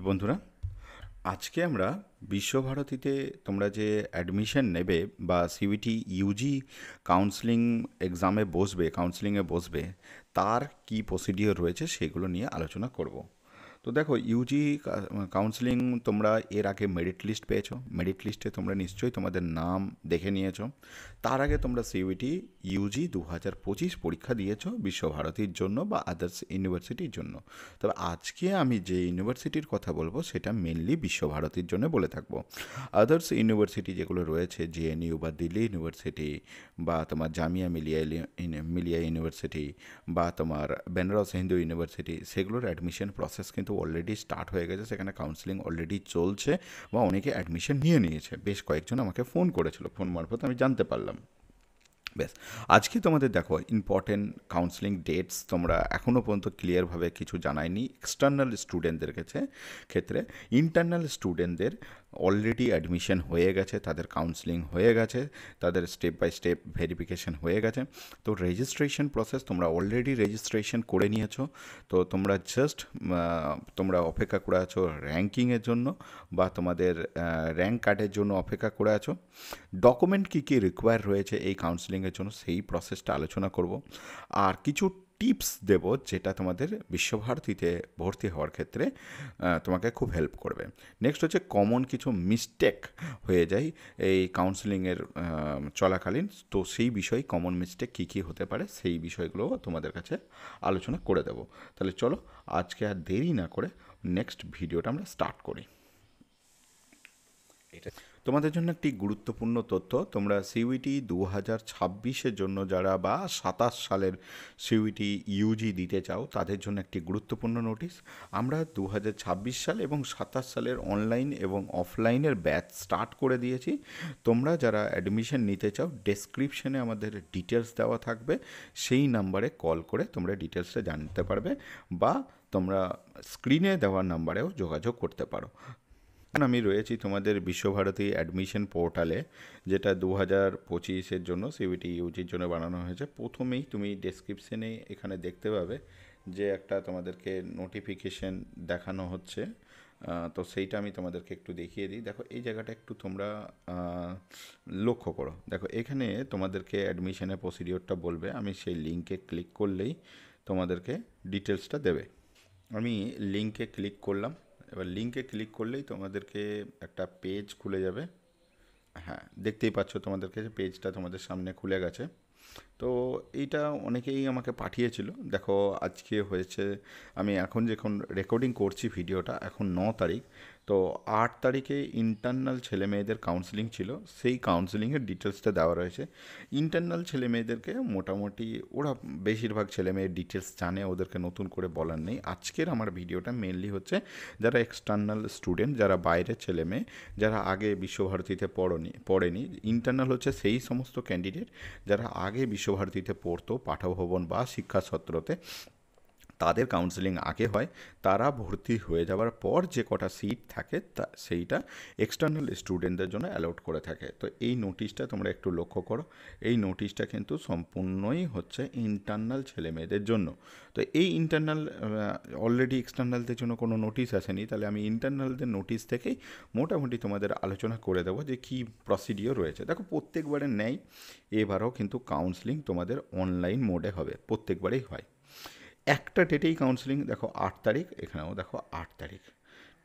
বন্ধুরা, আজকে আমরা বিশ্বভারতীতে তোমরা যে অ্যাডমিশন নেবে বা সিইউটি ইউজি কাউন্সেলিং এক্সামে বসবে, কাউন্সেলিংয়ে বসবে, তার কি প্রসিডিওর রয়েছে সেগুলো নিয়ে আলোচনা করব। তো দেখো, ইউজি কাউন্সেলিং তোমরা এর আগে মেরিট লিস্ট পেয়েছো। মেরিট লিস্টে তোমরা নিশ্চয়ই তোমাদের নাম দেখে নিয়েছো। তার আগে তোমরা সিইউটি ইউজি 2025 পরীক্ষা দিয়েছো বিশ্বভারতীর জন্য বা আদার্স ইউনিভার্সিটির জন্য। তবে আজকে আমি যে ইউনিভার্সিটির কথা বলবো সেটা মেনলি বিশ্বভারতীর জন্য বলে থাকবো। আদার্স ইউনিভার্সিটি যেগুলো রয়েছে, জেএনইউ বা দিল্লি ইউনিভার্সিটি বা তোমার জামিয়া মিলিয়া ইউনিভার্সিটি বা তোমার বেনারস হিন্দু ইউনিভার্সিটি, সেগুলোর অ্যাডমিশন প্রসেস কিন্তু অলরেডি স্টার্ট হয়ে গেছে। সেখানে কাউন্সেলিং অলরেডি চলছে বা অনেকে অ্যাডমিশন নিয়ে নিয়েছে। বেশ কয়েকজন আমাকে ফোন করেছিল, ফোন মারফত আমি জানতে পারলাম। বেশ, আজকে তোমাদের দেখো ইম্পর্টেন্ট কাউন্সেলিং ডেটস তোমরা এখনও পর্যন্ত ক্লিয়ারভাবে কিছু জানায়নি এক্সটার্নাল স্টুডেন্টদের ক্ষেত্রে। ইন্টারনাল স্টুডেন্টদের অলরেডি অ্যাডমিশন হয়ে গেছে, তাদের কাউন্সেলিং হয়ে গেছে, তাদের স্টেপ বাই স্টেপ ভেরিফিকেশন হয়ে গেছে। তো রেজিস্ট্রেশন প্রসেস তোমরা অলরেডি রেজিস্ট্রেশন করে নিয়েছো। তো তোমরা জাস্ট তোমরা অপেক্ষা করে আছো র্যাঙ্কিংয়ের জন্য বা তোমাদের র্যাঙ্ক কার্ডের জন্য অপেক্ষা করে আছো। ডকুমেন্ট কী কী রিকোয়ার রয়েছে এই কাউন্সেলিংয়ের জন্য সেই প্রসেসটা আলোচনা করব। আর কিছু টিপস দেব যেটা তোমাদের বিশ্বভারতীতে ভর্তি হওয়ার ক্ষেত্রে তোমাকে খুব হেল্প করবে। নেক্সট হচ্ছে কমন কিছু মিস্টেক হয়ে যায় এই কাউন্সেলিংয়ের চলাকালীন। তো সেই বিষয়ে কমন মিস্টেক কী কী হতে পারে সেই বিষয়গুলো তোমাদের কাছে আলোচনা করে দেব। তাহলে চলো, আজকে আর দেরি না করে নেক্সট ভিডিওটা আমরা স্টার্ট করি। এটা তোমাদের জন্য একটি গুরুত্বপূর্ণ তথ্য। তোমরা সিইউটি 2026-এর জন্য যারা বা 27 সালের সিইউটি ইউজি দিতে চাও তাদের জন্য একটি গুরুত্বপূর্ণ নোটিশ। আমরা 2026 সাল এবং 27 সালের অনলাইন এবং অফলাইনের ব্যাচ স্টার্ট করে দিয়েছি। তোমরা যারা অ্যাডমিশন নিতে চাও, ডেসক্রিপশনে আমাদের ডিটেলস দেওয়া থাকবে, সেই নাম্বারে কল করে তোমরা ডিটেলসটা জানতে পারবে বা তোমরা স্ক্রিনে দেওয়া নাম্বারেও যোগাযোগ করতে পারো। আমি রয়েছি তোমাদের বিশ্বভারতী অ্যাডমিশন পোর্টালে, যেটা 2025-এর জন্য সিইউটি ইউজির জন্য বানানো হয়েছে। প্রথমেই তুমি ডেসক্রিপশনে এখানে দেখতে পাবে যে একটা তোমাদেরকে নোটিফিকেশন দেখানো হচ্ছে। তো সেইটা আমি তোমাদেরকে একটু দেখিয়ে দিই। দেখো, এই জায়গাটা একটু তোমরা লক্ষ্য করো। দেখো, এখানে তোমাদেরকে অ্যাডমিশনের প্রসিডিওরটা বলবে। আমি সেই লিঙ্কে ক্লিক করলেই তোমাদেরকে ডিটেলসটা দেবে। আমি লিঙ্কে ক্লিক করলাম। এবার লিঙ্কে ক্লিক করলেই তোমাদেরকে একটা পেজ খুলে যাবে। হ্যাঁ, দেখতেই পাচ্ছ তোমাদেরকে যে পেজটা তোমাদের সামনে খুলে গেছে। তো এইটা অনেকেই আমাকে পাঠিয়েছিল। দেখো, আজকে হয়েছে, আমি এখন যখন রেকর্ডিং করছি ভিডিওটা, এখন 9 তারিখ। তো 8 তারিখে ইন্টারনাল ছেলে মেয়েদের কাউন্সেলিং ছিল, সেই কাউন্সেলিংয়ের ডিটেলসটা দেওয়া রয়েছে। ইন্টারনাল ছেলে মেয়েদেরকে মোটামুটি ওরা বেশিরভাগ ছেলে মেয়ের ডিটেলস জানে, ওদেরকে নতুন করে বলার নেই। আজকের আমার ভিডিওটা মেনলি হচ্ছে যারা এক্সটার্নাল স্টুডেন্ট, যারা বাইরের ছেলে মেয়ে, যারা আগে বিশ্বভারতীতে পড়েনি। ইন্টারনাল হচ্ছে সেই সমস্ত ক্যান্ডিডেট যারা আগে বিশ্বভারতীতে পড়তো পাঠভবন বা শিক্ষাসত্রতে, তাদের কাউন্সেলিং আগে হয়। তারা ভর্তি হয়ে যাওয়ার পর যে কটা সিট থাকে সেইটা এক্সটার্নাল স্টুডেন্টদের জন্য অ্যালাউড করে থাকে। তো এই নোটিশটা তোমরা একটু লক্ষ্য করো। এই নোটিশটা কিন্তু সম্পূর্ণই হচ্ছে ইন্টারনাল ছেলে মেয়েদের জন্য। তো এই ইন্টারনাল অলরেডি এক্সটার্নালদের জন্য কোনো নোটিশ আসেনি, তাহলে আমি ইন্টারনালদের নোটিশ থেকেই মোটামুটি তোমাদের আলোচনা করে দেবো যে কী প্রসিডিওর রয়েছে। দেখো, প্রত্যেকবারের ন্যায় এবারও কিন্তু কাউন্সেলিং তোমাদের অনলাইন মোডে হবে, প্রত্যেকবারেই হয়। একটা ডেটেই কাউন্সেলিং। দেখো, 8 তারিখ, এখানেও দেখো 8 তারিখ।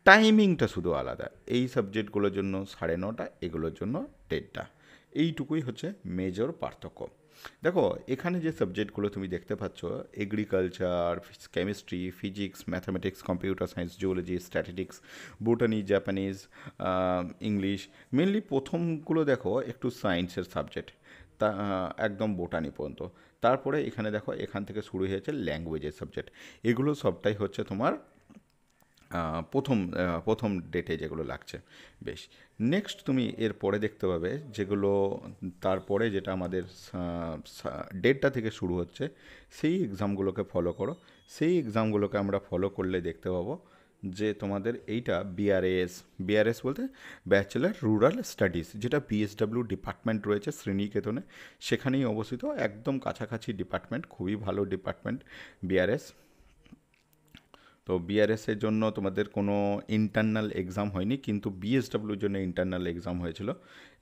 টাইমিংটা শুধু আলাদা। এই সাবজেক্টগুলোর জন্য 9:30, এগুলোর জন্য 1:30। এইটুকুই হচ্ছে মেজর পার্থক্য। দেখো, এখানে যে সাবজেক্টগুলো তুমি দেখতে পাচ্ছ, agriculture, chemistry, physics, mathematics, computer science, geology, statistics, botany, Japanese, English, mainly প্রথমগুলো দেখো একটু সায়েন্সের সাবজেক্ট, তা একদম বোটানি পর্যন্ত। তারপরে এখানে দেখো, এখান থেকে শুরু হয়েছে ল্যাঙ্গুয়েজের সাবজেক্ট। এগুলো সবটাই হচ্ছে তোমার প্রথম ডেটে যেগুলো লাগছে। বেশ, নেক্সট তুমি এর পরে দেখতে পাবে যেগুলো তারপরে যেটা আমাদের ডেটটা থেকে শুরু হচ্ছে, সেই এক্সামগুলোকে ফলো করো। সেই এক্সামগুলোকে আমরা ফলো করলে দেখতে পাবো যে তোমাদের এইটা বিআরএস বলতে ব্যাচেলার রুরাল স্টাডিজ, যেটা বিএসডব্লিউ ডিপার্টমেন্ট রয়েছে শ্রেণীকেতনে, সেখানেই অবস্থিত, একদম কাছাকাছি ডিপার্টমেন্ট, খুবই ভালো ডিপার্টমেন্ট বিআরএস। তো বিআরএসের জন্য তোমাদের কোনো ইন্টারনাল এক্সাম হয়নি, কিন্তু বিএসডব্লিউর জন্য ইন্টারনাল এক্সাম হয়েছিল।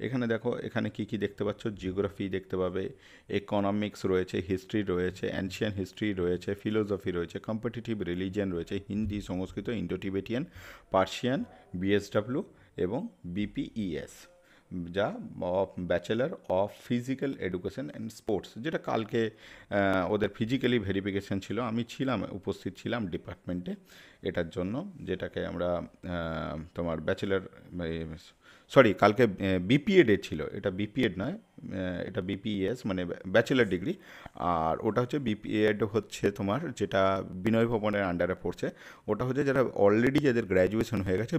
এখানে দেখো, এখানে কি কি দেখতে পাচ্ছ, জিওগ্রাফি দেখতে পাবে, ইকোনমিক্স রয়েছে, হিস্ট্রি রয়েছে, অ্যানশিয়ান হিস্ট্রি রয়েছে, ফিলোসফি রয়েছে, কম্পিটিটিভ রিলিজিয়ান রয়েছে, হিন্দি, সংস্কৃত, ইন্ডো টিবেটিয়ান, পার্সিয়ান, বিএসডব্লিউ এবং বিপিইএস, যা bachelor of physical education and sports, যেটা কালকে ওদের ফিজিক্যালি ভেরিফিকেশান ছিল, আমি ছিলাম, উপস্থিত ছিলাম ডিপার্টমেন্টে এটার জন্য, যেটাকে আমরা তোমার ব্যাচেলার, সরি কালকে বিপিএডে ছিল, এটা বিপিএড নয়, এটা বিপিএস মানে ব্যাচেলার ডিগ্রি, আর ওটা হচ্ছে বিপিএড হচ্ছে তোমার যেটা বিনয় ভবনের আন্ডারে পড়ছে, ওটা হচ্ছে যারা অলরেডি যাদের গ্র্যাজুয়েশন হয়ে গেছে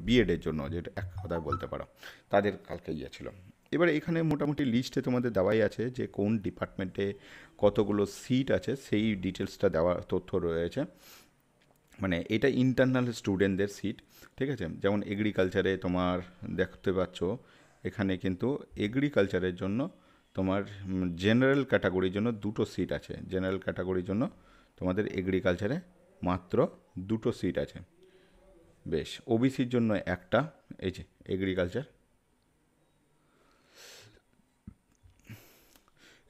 বিএডের জন্য, যেটা এক কথায় বলতে পারো, তাদের কালকে ইয়ে ছিল। এবার এখানে মোটামুটি লিস্টে তোমাদের দেওয়াই আছে যে কোন ডিপার্টমেন্টে কতগুলো সিট আছে, সেই ডিটেলসটা দেওয়া তথ্য রয়েছে। মানে এটা ইন্টারনাল স্টুডেন্টদের সিট, ঠিক আছে। যেমন এগ্রিকালচারে তোমার দেখতে পাচ্ছ, এখানে কিন্তু এগ্রিকালচারের জন্য তোমার জেনারেল ক্যাটাগরির জন্য 2টো সিট আছে, জেনারেল ক্যাটাগরির জন্য তোমাদের এগ্রিকালচারে মাত্র 2টো সিট আছে। বেশ, ওবিসির জন্য একটা, এই যে এগ্রিকালচার,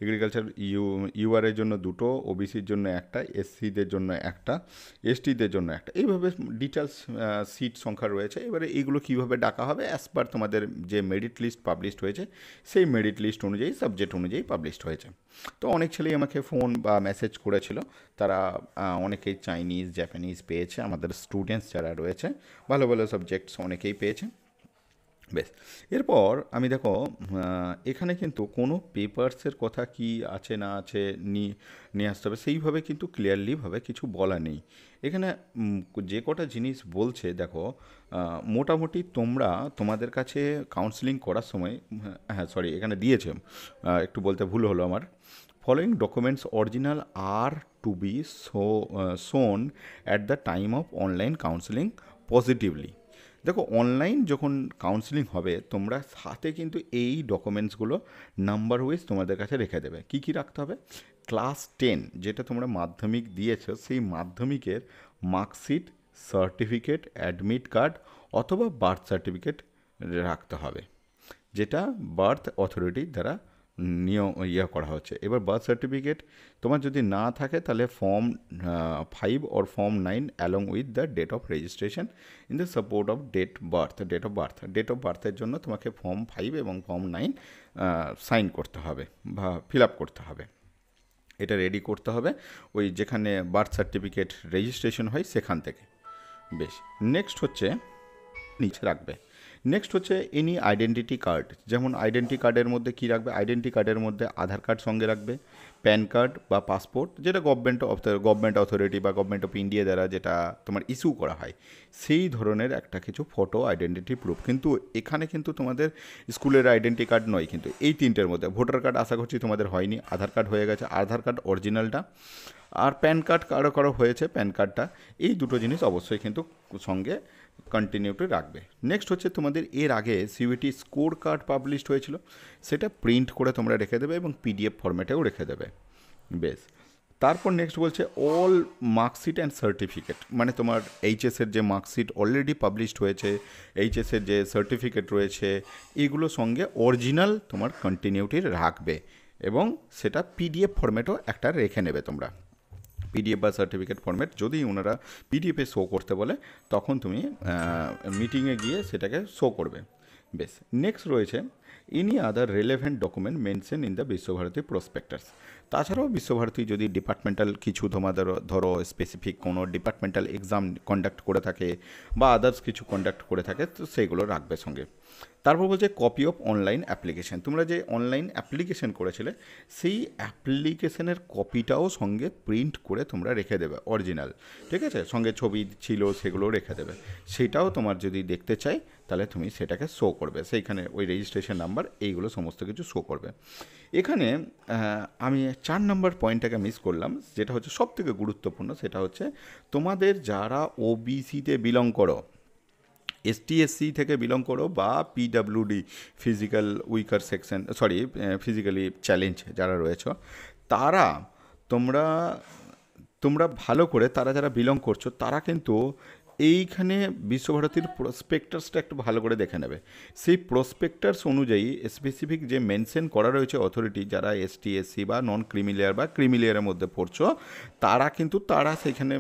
এগ্রিকালচার ইউআরের জন্য 2টো, ওবিসির জন্য একটা, এসসিদের জন্য একটা, এসটিদের জন্য একটা, এইভাবে ডিটেলস সিট সংখ্যা রয়েছে। এবারে এইগুলো কীভাবে ডাকা হবে, অ্যাজ পার তোমাদের যে মেরিট লিস্ট পাবলিশড হয়েছে, সেই মেরিট লিস্ট অনুযায়ী, সাবজেক্ট অনুযায়ী পাবলিশড হয়েছে। তো অনেক ছেলেই আমাকে ফোন বা মেসেজ করেছিল, তারা অনেকেই চাইনিজ, জাপানিজ পেয়েছে, আমাদের স্টুডেন্টস যারা রয়েছে ভালো ভালো সাবজেক্টস অনেকেই পেয়েছে। বেশ, এরপর আমি দেখো এখানে কিন্তু কোনো পেপারসের কথা কি আছে না আছে নিয়ে আসতে হবে সেইভাবে কিন্তু ক্লিয়ারলিভাবে কিছু বলা নেই এখানে। যে কটা জিনিস বলছে দেখো, মোটামুটি তোমরা তোমাদের কাছে কাউন্সেলিং করার সময়, হ্যাঁ সরি এখানে দিয়েছে, একটু বলতে ভুল হলো আমার, following documents original are to be shown at the time of online counselling positively. দেখো, অনলাইন যখন কাউন্সেলিং হবে তোমরা সাথে কিন্তু এই ডকুমেন্টসগুলো নাম্বার ওয়াইজ তোমাদের কাছে রেখে দেবে। কি কি রাখতে হবে, ক্লাস 10 যেটা তোমরা মাধ্যমিক দিয়েছো সেই মাধ্যমিকের মার্কশিট, সার্টিফিকেট, অ্যাডমিট কার্ড অথবা বার্থ সার্টিফিকেট রাখতে হবে, যেটা বার্থ অথরিটির দ্বারা করা হচ্ছে। এবার বার্থ সার্টিফিকেট তোমার যদি না থাকে তাহলে form 5 or form 9 along with the date of registration in the support of date of বার্থের জন্য তোমাকে ফর্ম 5 এবং ফর্ম 9 সাইন করতে হবে বা ফিল আপ করতে হবে। এটা রেডি করতে হবে ওই যেখানে বার্থ সার্টিফিকেট রেজিস্ট্রেশন হয় সেখান থেকে। বেশ, নেক্সট হচ্ছে নিচে রাখবে, নেক্সট হচ্ছে এনি আইডেন্টিটি কার্ড। যেমন আইডেন্টি কার্ডের মধ্যে কী রাখবে, আইডেন্টি কার্ডের মধ্যে আধার কার্ড সঙ্গে রাখবে, প্যান কার্ড বা পাসপোর্ট, যেটা গভর্নমেন্ট অথরিটি বা গভর্নমেন্ট অফ ইন্ডিয়া দ্বারা যেটা তোমার ইস্যু করা হয়, সেই ধরনের একটা কিছু ফটো আইডেন্টিটি প্রুফ। কিন্তু এখানে কিন্তু তোমাদের স্কুলের আইডেন্টি কার্ড নয়, কিন্তু এই তিনটের মধ্যে ভোটার কার্ড আশা করছি তোমাদের হয়নি, আধার কার্ড হয়ে গেছে, আধার কার্ড অরিজিনালটা, আর প্যান কার্ড কারো হয়েছে প্যান কার্ডটা, এই দুটো জিনিস অবশ্যই কিন্তু সঙ্গে কন্টিনিউটি রাখবে। নেক্সট হচ্ছে তোমাদের এর আগে সিইউটি স্কোর কার্ড পাবলিশড হয়েছিল, সেটা প্রিন্ট করে তোমরা রেখে দেবে এবং পিডিএফ ফরম্যাটেও রেখে দেবে। বেশ, তারপর নেক্সট বলছে অল মার্কশিট অ্যান্ড সার্টিফিকেট, মানে তোমার এইচএসের যে মার্কশিট অলরেডি পাবলিশড হয়েছে, এইচএসের যে সার্টিফিকেট রয়েছে, এগুলো সঙ্গে অরিজিনাল তোমার কন্টিনিউটি রাখবে এবং সেটা পিডিএফ ফরম্যাটও একটা রেখে নেবে তোমরা। পিডিএফ বা সার্টিফিকেট ফরম্যাট যদি ওনারা পিডিএফে শো করতে বলে তখন তুমি মিটিংয়ে গিয়ে সেটাকে শো করবে। বেশ, নেক্সট রয়েছে any other relevant document mention in the Visva Bharati prospectus. তাছাড়াও বিশ্বভারতী যদি ডিপার্টমেন্টাল কিছু তোমাদের ধরো স্পেসিফিক কোনো ডিপার্টমেন্টাল এক্সাম কন্ডাক্ট করে থাকে বা আদার্স কিছু কন্ডাক্ট করে থাকে তো সেইগুলো রাখবে সঙ্গে। তারপর বলছে কপি অফ অনলাইন অ্যাপ্লিকেশান, তোমরা যে অনলাইন অ্যাপ্লিকেশান করেছিলে সেই অ্যাপ্লিকেশানের কপিটাও সঙ্গে প্রিন্ট করে তোমরা রেখে দেবে অরিজিনাল, ঠিক আছে, সঙ্গে ছবি ছিল সেগুলোও রেখে দেবে। সেটাও তোমার যদি দেখতে চাই তাহলে তুমি সেটাকে শো করবে, সেইখানে ওই রেজিস্ট্রেশন নাম্বার এইগুলো সমস্ত কিছু শো করবে। এখানে আমি 4 নম্বর পয়েন্টটাকে মিস করলাম, যেটা হচ্ছে সবথেকে গুরুত্বপূর্ণ, সেটা হচ্ছে তোমাদের যারা ওবিসিতে বিলং করো, এসটি/এসসি থেকে বিলং করো বা PWD physical weaker section, physically challenge যারা রয়েছে, তারা তোমরা ভালো করে, তারা যারা বিলং করছো তারা কিন্তু এইখানে বিশ্বভারতীর প্রসপেক্টাসটা একটু ভালো করে দেখে নেবে। সেই প্রসপেক্টাস অনুযায়ী স্পেসিফিক যে মেনশন করা রয়েছে অথরিটি, যারা এসটি এসসি বা নন ক্রিমিলিয়ার বা ক্রিমিলিয়ারের মধ্যে পড়ছো, তারা সেখানে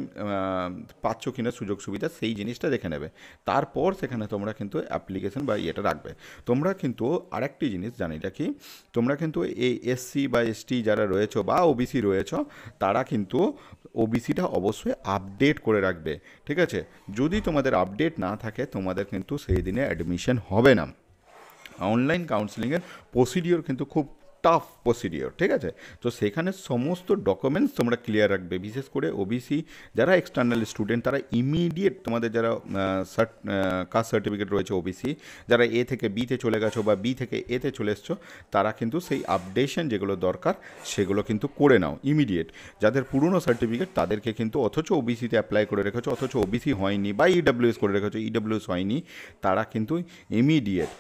পাচ্ছ কিনা সুযোগ সুবিধা, সেই জিনিসটা দেখে নেবে। তারপর সেখানে তোমরা কিন্তু অ্যাপ্লিকেশন বা ইয়েটা রাখবে। তোমরা কিন্তু আরেকটি জিনিস জানি রাখি, তোমরা কিন্তু এই এসসি বা এসটি যারা রয়েছো বা ওবিসি রয়েছো, তারা কিন্তু ওবিসিটা অবশ্যই আপডেট করে রাখবে, ঠিক আছে? যদি তোমাদের আপডেট না থাকে, তোমাদের কিন্তু সেই দিনে অ্যাডমিশন হবে না। অনলাইন কাউন্সেলিংয়ের প্রসিডিওর কিন্তু খুব টাফ প্রসিডিওর, ঠিক আছে? তো সেখানে সমস্ত ডকুমেন্টস তোমরা ক্লিয়ার রাখবে। বিশেষ করে ওবিসি যারা এক্সটার্নাল স্টুডেন্ট, তারা ইমিডিয়েট তোমাদের যারা কাস্ট সার্টিফিকেট রয়েছে ওবিসি, যারা এ থেকে বিতে চলে গেছো বা বি থেকে এতে চলে এসছো, তারা কিন্তু সেই আপডেশন যেগুলো দরকার সেগুলো কিন্তু করে নাও ইমিডিয়েট। যাদের পুরনো সার্টিফিকেট তাদেরকে কিন্তু, অথচ ওবিসিতে অ্যাপ্লাই করে রেখেছো, অথচ ওবিসি হয়নি, বা ইডব্লিউএস করে রেখেছো, ইডব্লিউএস হয়নি, তারা কিন্তু ইমিডিয়েট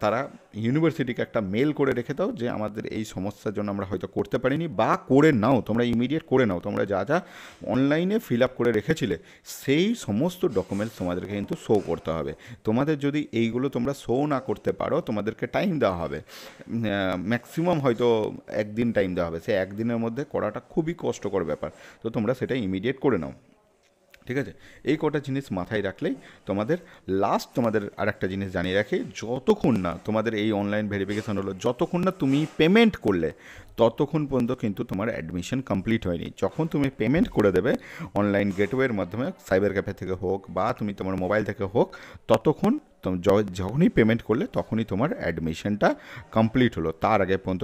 তারা ইউনিভার্সিটিকে একটা মেল করে রেখে দাও যে আমাদের এই সমস্যার জন্য আমরা হয়তো করতে পারিনি, বা করে নাও, তোমরা ইমিডিয়েট করে নাও। তোমরা যা যা অনলাইনে ফিল আপ করে রেখেছিলে সেই সমস্ত ডকুমেন্টস তোমাদেরকে কিন্তু শো করতে হবে। তোমাদের যদি এইগুলো তোমরা শো না করতে পারো, তোমাদেরকে টাইম দেওয়া হবে, ম্যাক্সিমাম হয়তো একদিন টাইম দেওয়া হবে। সে একদিনের মধ্যে করাটা খুবই কষ্টকর ব্যাপার, তো তোমরা সেটা ইমিডিয়েট করে নাও, ঠিক আছে? এই কটা জিনিস মাথায় রাখলেই তোমাদের তোমাদের আরেকটা জিনিস জানিয়ে রাখি, যতক্ষণ না তোমাদের এই অনলাইন ভেরিফিকেশান হলো, যতক্ষণ না তুমি পেমেন্ট করলে, ততক্ষণ পর্যন্ত কিন্তু তোমার অ্যাডমিশন কমপ্লিট হয়নি। যখন তুমি পেমেন্ট করে দেবে অনলাইন গেটওয়ের মাধ্যমে, সাইবার ক্যাফে থেকে হোক বা তুমি তোমার মোবাইল থেকে হোক, ততক্ষণ যখনই পেমেন্ট করলে তখনই তোমার অ্যাডমিশনটা কমপ্লিট হলো। তার আগে পর্যন্ত